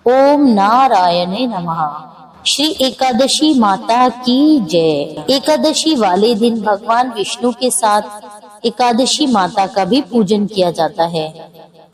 ओम नारायणे नमः। श्री एकादशी माता की जय। एकादशी वाले दिन भगवान विष्णु के साथ एकादशी माता का भी पूजन किया जाता है।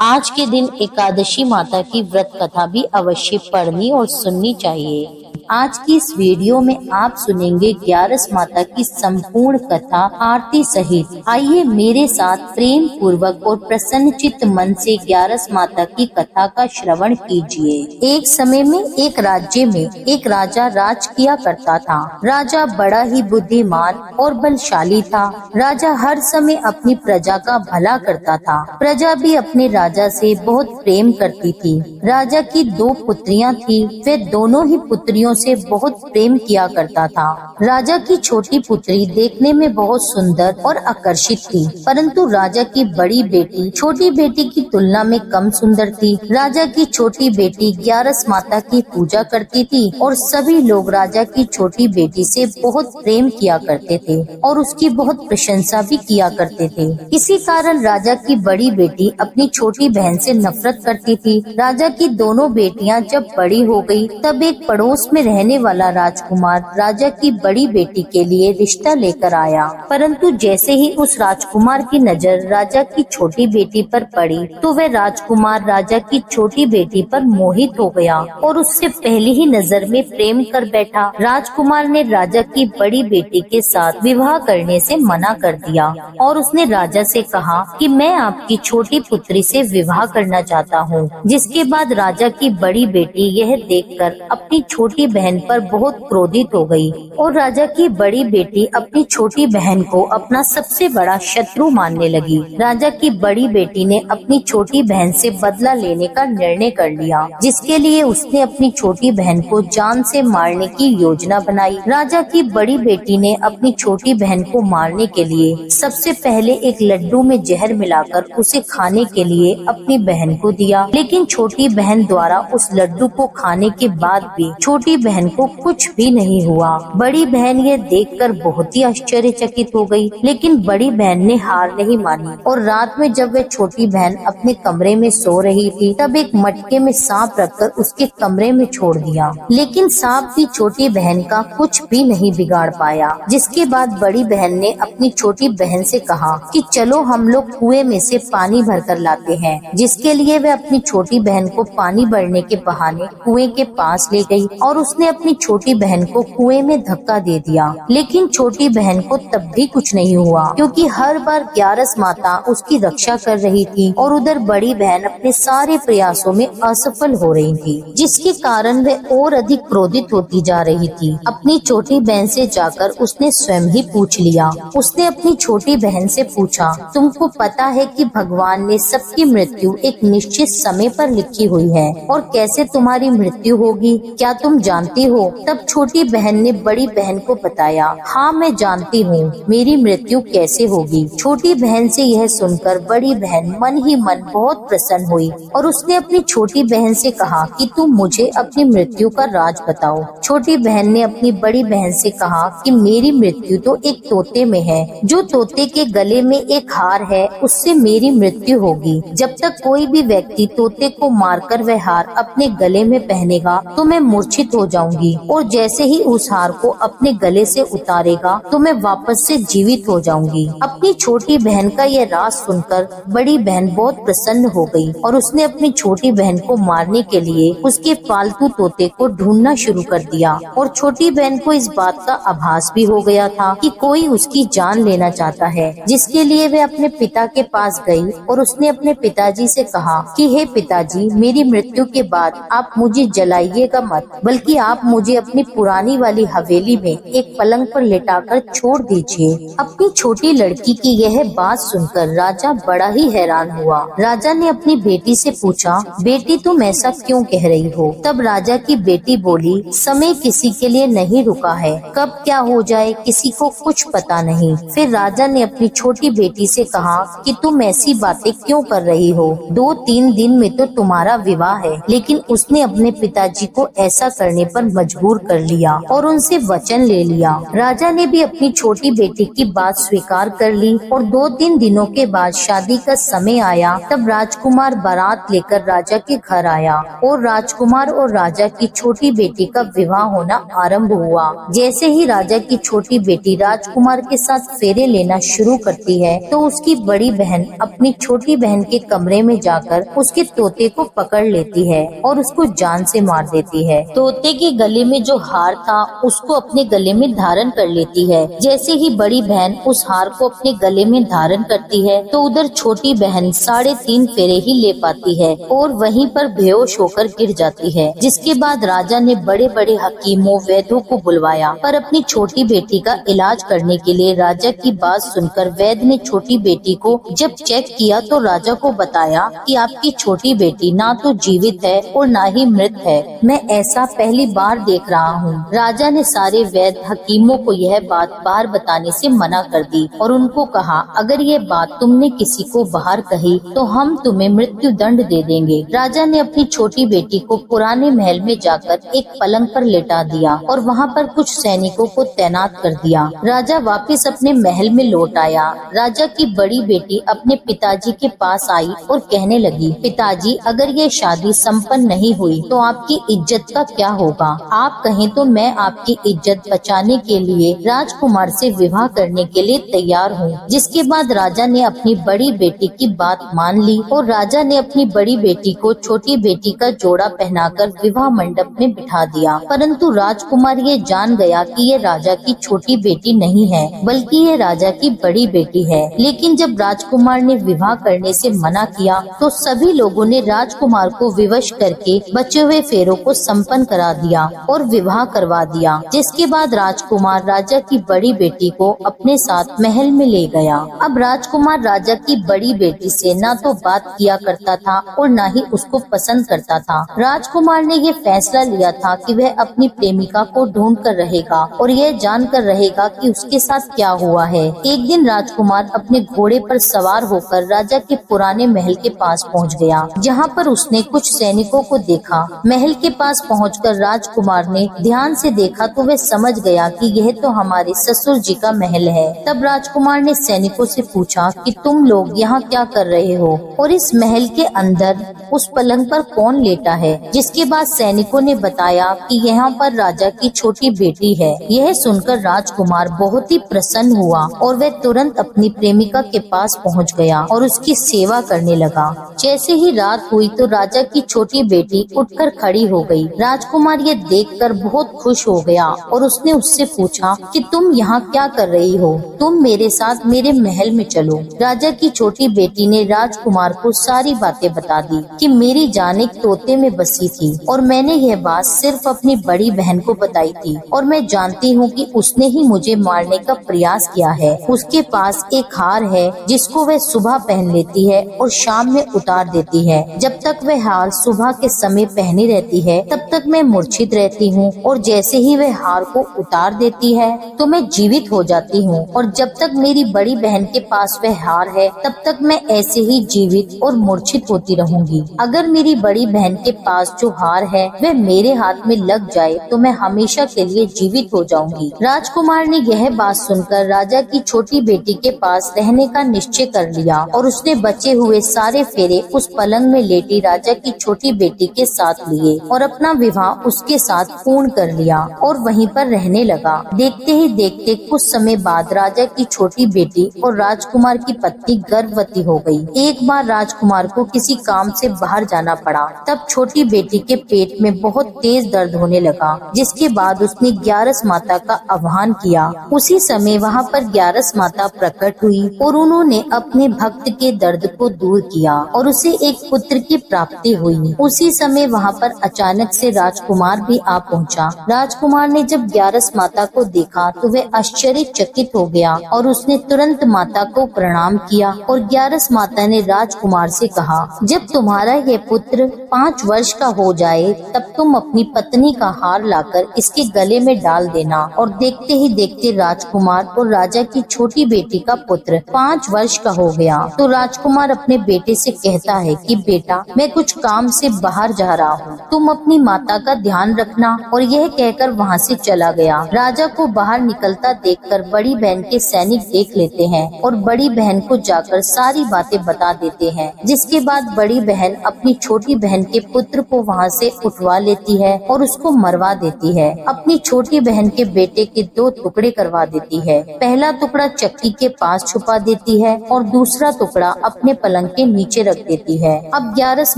आज के दिन एकादशी माता की व्रत कथा भी अवश्य पढ़नी और सुननी चाहिए। आज की इस वीडियो में आप सुनेंगे ग्यारस माता की संपूर्ण कथा आरती सहित। आइए मेरे साथ प्रेम पूर्वक और प्रसन्नचित्त मन से ग्यारस माता की कथा का श्रवण कीजिए। एक समय में एक राज्य में एक राजा राज किया करता था। राजा बड़ा ही बुद्धिमान और बलशाली था। राजा हर समय अपनी प्रजा का भला करता था। प्रजा भी अपने राजा से बहुत प्रेम करती थी। राजा की 2 पुत्रियां थी। वे दोनों ही पुत्रियों से बहुत प्रेम किया करता था। राजा की छोटी पुत्री देखने में बहुत सुंदर और आकर्षित थी, परंतु राजा की बड़ी बेटी छोटी बेटी की तुलना में कम सुंदर थी। राजा की छोटी बेटी ग्यारस माता की पूजा करती थी और सभी लोग राजा की छोटी बेटी से बहुत प्रेम किया करते थे और उसकी बहुत प्रशंसा भी किया करते थे। इसी कारण राजा की बड़ी बेटी अपनी छोटी बहन से नफरत करती थी। राजा की दोनों बेटियां जब बड़ी हो गई, तब एक पड़ोस में रहने वाला राजकुमार राजा की बड़ी बेटी के लिए रिश्ता लेकर आया, परंतु जैसे ही उस राजकुमार की नजर राजा की छोटी बेटी पर पड़ी, तो वह राजकुमार राजा की छोटी बेटी पर मोहित हो गया और उससे पहली ही नजर में प्रेम कर बैठा। राजकुमार ने राजा की बड़ी बेटी के साथ विवाह करने से मना कर दिया और उसने राजा से कहा कि मैं आपकी छोटी पुत्री से विवाह करना चाहता हूँ। जिसके बाद राजा की बड़ी बेटी यह देखकर अपनी छोटी बहन पर बहुत क्रोधित हो गई और राजा की बड़ी बेटी अपनी छोटी बहन को अपना सबसे बड़ा शत्रु मानने लगी। राजा की बड़ी बेटी ने अपनी छोटी बहन से बदला लेने का निर्णय कर लिया, जिसके लिए उसने अपनी छोटी बहन को जान से मारने की योजना बनाई। राजा की बड़ी बेटी ने अपनी छोटी बहन को मारने के लिए सबसे पहले एक लड्डू में जहर मिलाकर उसे खाने के लिए अपनी बहन को दिया, लेकिन छोटी बहन द्वारा उस लड्डू को खाने के बाद भी छोटी बहन को कुछ भी नहीं हुआ। बड़ी बहन ये देखकर बहुत ही आश्चर्यचकित हो गई, लेकिन बड़ी बहन ने हार नहीं मानी और रात में जब वह छोटी बहन अपने कमरे में सो रही थी, तब एक मटके में सांप रखकर उसके कमरे में छोड़ दिया, लेकिन सांप भी छोटी बहन का कुछ भी नहीं बिगाड़ पाया। जिसके बाद बड़ी बहन ने अपनी छोटी बहन से कहा कि चलो हम लोग कुएं में से पानी भरकर लाते हैं, जिसके लिए वह अपनी छोटी बहन को पानी भरने के बहाने कुएं के पास ले गई और उसने अपनी छोटी बहन को कुएं में धक्का दे दिया, लेकिन छोटी बहन को तब भी कुछ नहीं हुआ, क्योंकि हर बार ग्यारस माता उसकी रक्षा कर रही थी और उधर बड़ी बहन अपने सारे प्रयासों में असफल हो रही थी, जिसके कारण वह और अधिक क्रोधित होती जा रही थी। अपनी छोटी बहन से जाकर उसने स्वयं ही पूछ लिया। उसने अपनी छोटी बहन से पूछा, तुमको पता है कि भगवान ने सबकी मृत्यु एक निश्चित समय पर लिखी हुई है और कैसे तुम्हारी मृत्यु होगी, क्या तुम जानती हो? तब छोटी बहन ने बड़ी बहन को बताया, हाँ मैं जानती हूँ मेरी मृत्यु कैसे होगी। छोटी बहन से यह सुनकर बड़ी बहन मन ही मन बहुत प्रसन्न हुई और उसने अपनी छोटी बहन से कहा कि तुम मुझे अपनी मृत्यु का राज बताओ। छोटी बहन ने अपनी बड़ी बहन से कहा कि मेरी मृत्यु तो एक तोते में है, जो तोते के गले में एक हार है उससे मेरी मृत्यु होगी। जब तक कोई भी व्यक्ति तोते को मारकर वह हार अपने गले में पहनेगा तो मैं मूर्छित हो जाऊंगी और जैसे ही उस हार को अपने गले से उतारेगा तो मैं वापस से जीवित हो जाऊंगी। अपनी छोटी बहन का यह राज सुनकर बड़ी बहन बहुत प्रसन्न हो गई और उसने अपनी छोटी बहन को मारने के लिए उसके पालतू तोते को ढूंढना शुरू कर दिया और छोटी बहन को इस बात का आभास भी हो गया था कि कोई उसकी जान लेना चाहता है, जिसके लिए वह अपने पिता के पास गई और उसने अपने पिताजी से कहा कि हे पिताजी, मेरी मृत्यु के बाद आप मुझे जलाइएगा मत, बल्कि आप मुझे अपनी पुरानी वाली हवेली में एक पलंग पर लेटाकर छोड़ दीजिए। अपनी छोटी लड़की की यह बात सुनकर राजा बड़ा ही हैरान हुआ। राजा ने अपनी बेटी से पूछा, बेटी तुम ऐसा क्यों कह रही हो? तब राजा की बेटी बोली, समय किसी के लिए नहीं रुका है, कब क्या हो जाए किसी को कुछ पता नहीं। फिर राजा ने अपनी छोटी बेटी से कहा कि तुम ऐसी बातें क्यों कर रही हो? 2-3 दिन में तो तुम्हारा विवाह है। लेकिन उसने अपने पिताजी को ऐसा करने पर मजबूर कर लिया और उनसे वचन ले लिया। राजा ने भी अपनी छोटी बेटी की बात स्वीकार कर ली और 2-3 दिनों के बाद शादी का समय आया। तब राजकुमार बारात लेकर राजा के घर आया और राजकुमार और राजा की छोटी बेटी का विवाह होना आरंभ हुआ। जैसे ही राजा की छोटी बेटी राजकुमार के साथ फेरे लेना शुरू करती है तो उसकी बड़ी बहन अपनी छोटी बहन के कमरे में जाकर उसके तोते को पकड़ लेती है और उसको जान से मार देती है। तोते के गले में जो हार था उसको अपने गले में धारण कर लेती है। जैसे ही बड़ी बहन उस हार को अपने गले में धारण करती है तो उधर छोटी बहन 3.5 फेरे ही ले पाती है और वहीं पर बेहोश होकर गिर जाती है। जिसके बाद राजा ने बड़े बड़े हकीमों वैद्यों को बुलवाया, पर अपनी छोटी बेटी का इलाज करने के लिए राजा की बात सुनकर वैद्य ने छोटी बेटी को जब चेक किया तो राजा को बताया कि आपकी छोटी बेटी ना तो जीवित है और ना ही मृत है। मैं ऐसा पहली बार देख रहा हूँ। राजा ने सारे वैद्य हकीमों को यह बात बाहर बताने से मना कर दी और उनको कहा, अगर ये बात तुमने किसी को बाहर कही तो हम तुम्हें मृत्यु दंड दे देंगे। राजा ने अपनी छोटी बेटी को पुराने महल में जाकर एक पलंग पर लेटा दिया और वहाँ पर कुछ सैनिकों को तैनात कर दिया। राजा वापस अपने महल में लौट आया। राजा की बड़ी बेटी अपने पिताजी के पास आई और कहने लगी, पिताजी, अगर ये शादी संपन्न नहीं हुई तो आपकी इज्जत का क्या होगा? आप कहें तो मैं आपकी इज्जत बचाने के लिए राजकुमार से विवाह करने के लिए तैयार हूँ। जिसके बाद राजा ने अपनी बड़ी बेटी की बात मान ली और राजा ने अपनी बड़ी बेटी को छोटी बेटी का जोड़ा पहनाकर विवाह मंडप में बिठा दिया। परंतु राजकुमार ये जान गया कि ये राजा की छोटी बेटी नहीं है बल्कि ये राजा की बड़ी बेटी है। लेकिन जब राजकुमार ने विवाह करने से मना किया तो सभी लोगों ने राजकुमार को विवश करके बचे हुए फेरों को संपन्न करा दिया और विवाह करवा दिया। जिसके बाद राजकुमार राजा की बड़ी बेटी को अपने साथ महल में ले गया। अब राजकुमार राजा की बड़ी बेटी से न तो बात किया करता था और न ही उसको पसंद करता था। राजकुमार ने ये फैसला लिया था कि वह अपनी प्रेमिका को ढूंढ कर रहेगा और यह जानकर रहेगा कि उसके साथ क्या हुआ है। एक दिन राजकुमार अपने घोड़े पर सवार होकर राजा के पुराने महल के पास पहुंच गया, जहां पर उसने कुछ सैनिकों को देखा। महल के पास पहुंचकर राजकुमार ने ध्यान से देखा तो वह समझ गया कि यह तो हमारे ससुर जी का महल है। तब राजकुमार ने सैनिकों से पूछा कि तुम लोग यहाँ क्या कर रहे हो और इस महल के अंदर उस पलंग पर कौन लेटा है? जिसके बाद सैनिकों ने बताया कि यहाँ पर राजा की छोटी बेटी है। यह सुनकर राजकुमार बहुत ही प्रसन्न हुआ और वह तुरंत अपनी प्रेमिका के पास पहुँच गया और उसकी सेवा करने लगा। जैसे ही रात हुई तो राजा की छोटी बेटी उठकर खड़ी हो गई। राजकुमार ये देखकर बहुत खुश हो गया और उसने उससे पूछा कि तुम यहाँ क्या कर रही हो? तुम मेरे साथ मेरे महल में चलो। राजा की छोटी बेटी ने राजकुमार को सारी बातें बता दी कि मेरी जान एक तोते में बसी थी और मैंने यह बात सिर्फ अपनी बड़ी बहन को बताई थी और मैं जानती हूँ कि उसने ही मुझे मारने का प्रयास किया है। उसके पास एक हार है जिसको वह सुबह पहन लेती है और शाम में उतार देती है। जब तक वह हार सुबह के समय पहनी रहती है तब तक मैं मूर्छित रहती हूँ और जैसे ही वह हार को उतार देती है तो मैं जीवित हो जाती हूँ और जब तक मेरी बड़ी बहन के पास वह हार है तब तक मैं ऐसे ही जीवित और मूर्छित होती रहूंगी। अगर मेरी बड़ी बहन के पास जो हार है वह मेरे हाथ में लग जाए तो मैं हमेशा के लिए जीवित हो जाऊंगी। राजकुमार ने यह बात सुनकर राजा की छोटी बेटी के पास रहने का निश्चय कर लिया और उसने बचे हुए सारे फेरे उस पलंग में लेटी राजा की छोटी बेटी के साथ लिए और अपना विवाह उसके साथ पूर्ण कर लिया और वहीं पर रहने लगा। देखते ही देखते कुछ समय बाद राजा की छोटी बेटी और राजकुमार की पत्नी गर्भवती हो गई। एक बार राजकुमार को किसी काम से बाहर जाना पड़ा। तब छोटी बेटी के पेट में बहुत तेज दर्द होने लगा, जिसके बाद उसने ग्यारस माता का आह्वान किया। उसी समय वहाँ पर ग्यारस माता प्रकट हुई और उन्होंने अपने भक्त के दर्द को दूर किया और उसे एक पुत्र की प्राप्ति हुई। उसी समय वहाँ पर अचानक से राजकुमार भी आ पहुँचा। राजकुमार ने जब ग्यारस माता को देखा तो वह आश्चर्यचकित हो गया और उसने तुरंत माता को प्रणाम किया और ग्यारस माता ने राजकुमार से कहा, जब तुम्हारा यह पुत्र 5 वर्ष का हो जाए तब तुम अपनी पत्नी का हार लाकर इसके गले में डाल देना। और देखते ही देखते राजकुमार और राजा की छोटी बेटी का पुत्र 5 वर्ष का हो गया। तो राजकुमार अपने बेटे से कहता है कि बेटा, मैं कुछ काम से बाहर जा रहा हूँ, तुम अपनी माता का ध्यान रखना। और यह कहकर वहाँ से चला गया। राजा को बाहर निकलता देखकर बड़ी बहन के सैनिक देख लेते हैं और बड़ी बहन को जाकर सारी बातें बता देते हैं। जिसके बाद बड़ी बहन अपनी छोटी बहन के पुत्र को वहाँ से उठवा लेती है और उसको मरवा देती है। अपनी छोटी बहन के बेटे के 2 टुकड़े करवा देती है। पहला टुकड़ा चक्की के पास छुपा देती है और दूसरा टुकड़ा अपने पलंग के नीचे रख देती है। अब ग्यारस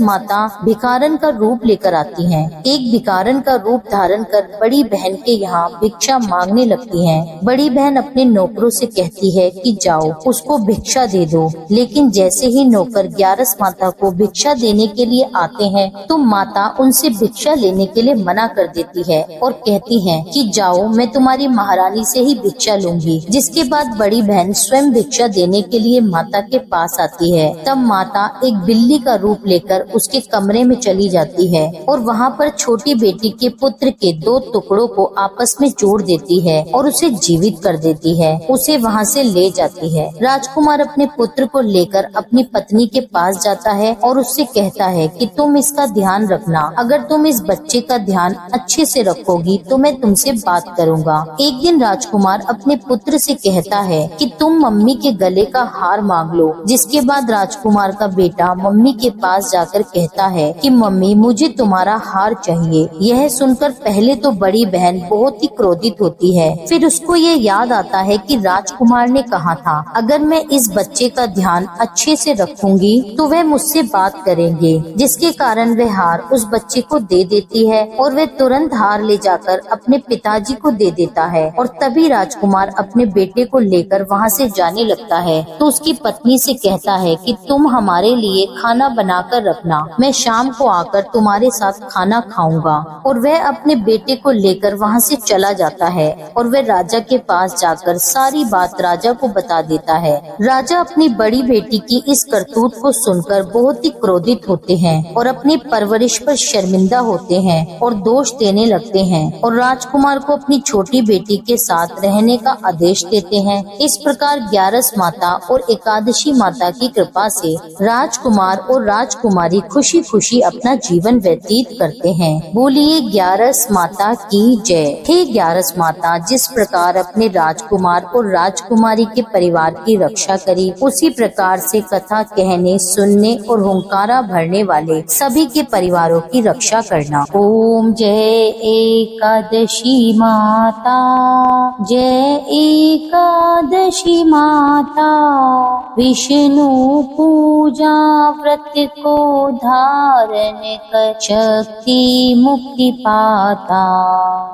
माता भिखारन का रूप लेकर आती हैं। एक भिखारन का रूप धारण कर बड़ी बहन के यहाँ भिक्षा मांगने लगती हैं। बड़ी बहन अपने नौकरों से कहती है कि जाओ उसको भिक्षा दे दो। लेकिन जैसे ही नौकर ग्यारस माता को भिक्षा देने के लिए आते हैं तो माता उनसे भिक्षा लेने के लिए मना कर देती है और कहती है कि जाओ मैं तुम्हारी महारानी से ही भिक्षा लूंगी। जिसके बाद बड़ी बहन स्वयं भिक्षा देने के लिए माता के पास आती है। तब माता एक बिल्ली का रूप लेकर उसके कमरे में चली जाती है और वहाँ पर छोटी बेटी के पुत्र के 2 टुकड़ों को आपस में जोड़ देती है और उसे जीवित कर देती है। उसे वहाँ से ले जाती है। राजकुमार अपने पुत्र को लेकर अपनी पत्नी के पास जाता है और उससे कहता है कि तुम इसका ध्यान रखना। अगर तुम इस बच्चे का ध्यान अच्छे से रखोगी तो मैं तुमसे बात करूँगा। एक दिन राजकुमार अपने पुत्र से कहता है कि तुम मम्मी के गले का हार मांग लो। जिसके बाद राजकुमार का बेटा मम्मी के पास जाकर कहता है कि मम्मी मुझे तुम्हारा हार चाहिए। यह सुनकर पहले तो बड़ी बहन बहुत ही क्रोधित होती है। फिर उसको ये याद आता है कि राजकुमार ने कहा था अगर मैं इस बच्चे का ध्यान अच्छे से रखूंगी तो वह मुझसे बात करेंगे। जिसके कारण वह हार उस बच्चे को दे देती है और वह तुरंत हार ले जाकर अपने पिताजी को दे देता है। और तभी राजकुमार अपने बेटे को लेकर वहाँ से जाने लगता है तो उसकी पत्नी से कहता है कि तुम हमारे लिए खाना बनाकर रखना, मैं शाम को आकर तुम्हारे साथ खाना खाऊंगा। और वह अपने बेटे को लेकर वहाँ से चला जाता है और वह राजा के पास जाकर सारी बात राजा को बता देता है। राजा अपनी बड़ी बेटी की इस करतूत को सुनकर बहुत ही क्रोधित होते हैं और अपनी परवरिश पर शर्मिंदा होते हैं और दोष देने लगते हैं और राजकुमार को अपनी छोटी बेटी के साथ रहने का आदेश देते हैं। इस प्रकार ग्यारस माता और एकादशी माता की कृपा से राजकुमार और राजकुमारी खुशी खुशी अपना जीवन व्यतीत करते हैं। बोलिए ग्यारस माता की जय। हे ग्यारस माता, जिस प्रकार अपने राजकुमार और राजकुमारी के परिवार की रक्षा करी, उसी प्रकार से कथा कहने, सुनने और हुंकारा भरने वाले सभी के परिवारों की रक्षा करना। ओम जय एकादशी माता, जय एकादशी माता। विष्णु पूजा व्रत को धारण कर शक्ति मुक्ति पाता।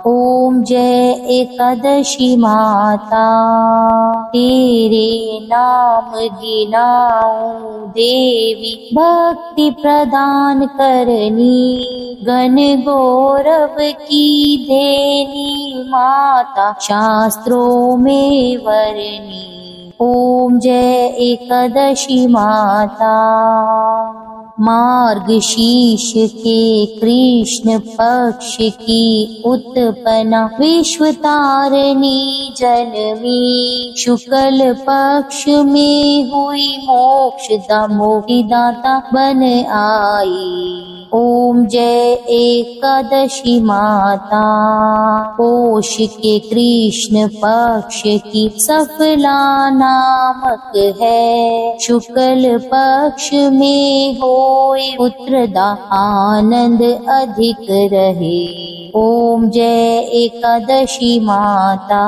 ओम जय एकादशी माता, तेरे नाम गिनाऊं देवी, भक्ति प्रदान करनी, गण गौरव की देनी माता, शास्त्रों में वरनी। ओम जय एकादशी माता। मार्गशीर्ष के कृष्ण पक्ष की उत्पन्ना, विश्व तारिणी जन्मी, शुक्ल पक्ष में हुई मोक्षदा, मोक्षदाता बन आई। ओम जय एकादशी माता। पोष के कृष्ण पक्ष की सफला नामक है, शुक्ल पक्ष में होए पुत्रदा, आनंद अधिक रहे। ओम जय एकादशी माता।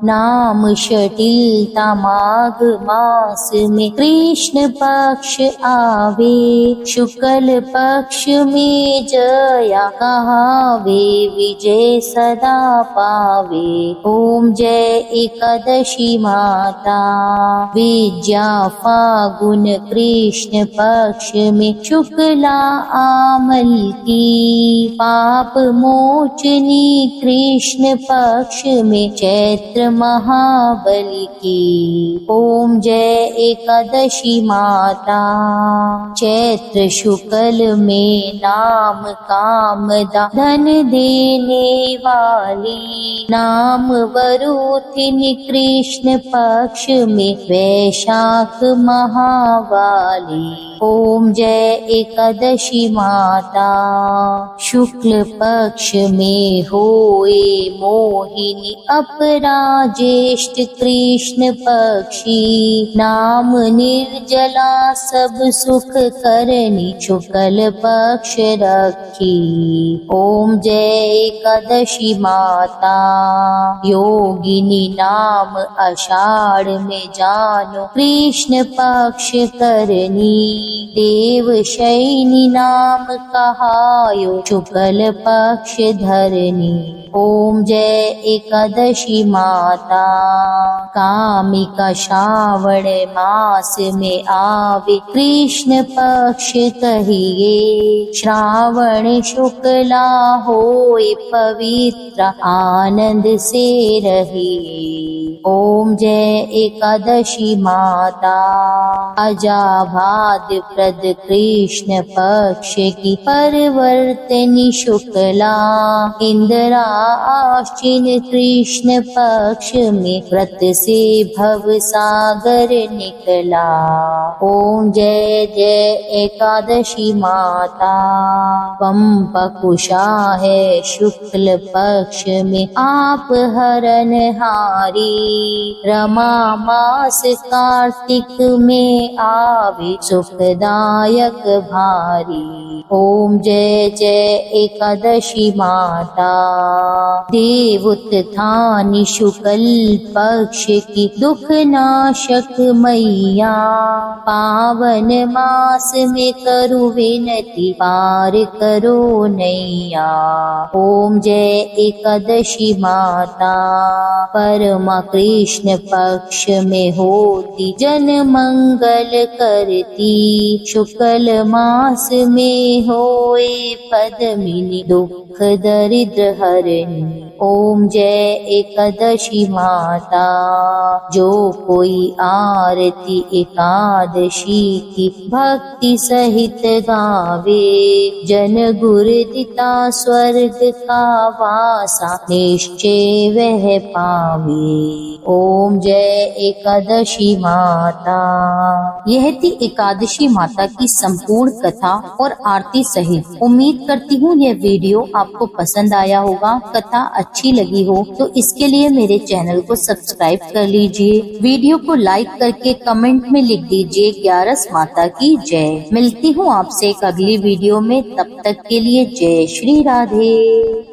नाम शटिलता माघ मास में कृष्ण पक्ष आवे, शुक्ल पक्ष में जया कहावे, विजय सदा पावे। ओम जय एकादशी माता। विद्या फागुन कृष्ण पक्ष में शुक्ला आमल की, पाप मोचनी कृष्ण पक्ष में चैत्र महाबली की। ओम जय एकादशी माता। चैत्र शुक्ल में नाम कामदा, धन देने वाली, नाम वरुथिनी कृष्ण पक्ष में वैशाख महावाली। ओम जय एकादशी माता। शुक्ल पक्ष में होए मोहिनी अपरा ज्येष्ठ कृष्ण पक्षी। नाम निर्जला सब सुख करनी शुक्ल पक्ष रखी। ओम जय एकादशी माता। योगिनी नाम आषाढ़ में जानो कृष्ण पक्ष करनी। देवशयनी नाम कहायो शुक्ल पक्ष धरनी। ओम जय एकादशी माता। कामिका श्रावण मास में आवे कृष्ण पक्ष कहिए। श्रावण शुक्ला होए पवित्र आनंद से रहिए। ओम जय एकादशी माता। अजाभाद प्रद कृष्ण पक्ष की परवर्तनी शुक्ला। इंदिरा आश्विन कृष्ण पक्ष में व्रत से भव सागर निकला। ओम जय जय एकादशी माता। पंपकुशा है शुक्ल पक्ष में आप हरन हारी। रमा मास कार्तिक में आवे सुखदायक भारी। ओम जय जय एकादशी माता। देवोत्थानी शुक्ल पक्ष की दुख नाशक मैया। पावन मास में करु विनती पार करो नैया। ओम जय एकादशी माता। परमा कृष्ण पक्ष में होती जन मंगल करती। शुक्ल मास में होए पद्मिनी दुख दरिद्र हरणी। ओम जय एकादशी माता। जो कोई आरती एकादशी की भक्ति सहित गावे। जन गुर दिता स्वर्ग का वासा निश्चय वह पावे। ओम जय एकादशी माता। यह थी एकादशी माता की संपूर्ण कथा और आरती सहित। उम्मीद करती हूँ यह वीडियो आपको पसंद आया होगा। कथा अच्छी लगी हो तो इसके लिए मेरे चैनल को सब्सक्राइब कर लीजिए। वीडियो को लाइक करके कमेंट में लिख दीजिए 11 माता की जय। मिलती हूँ आपसे एक अगली वीडियो में, तब तक के लिए जय श्री राधे।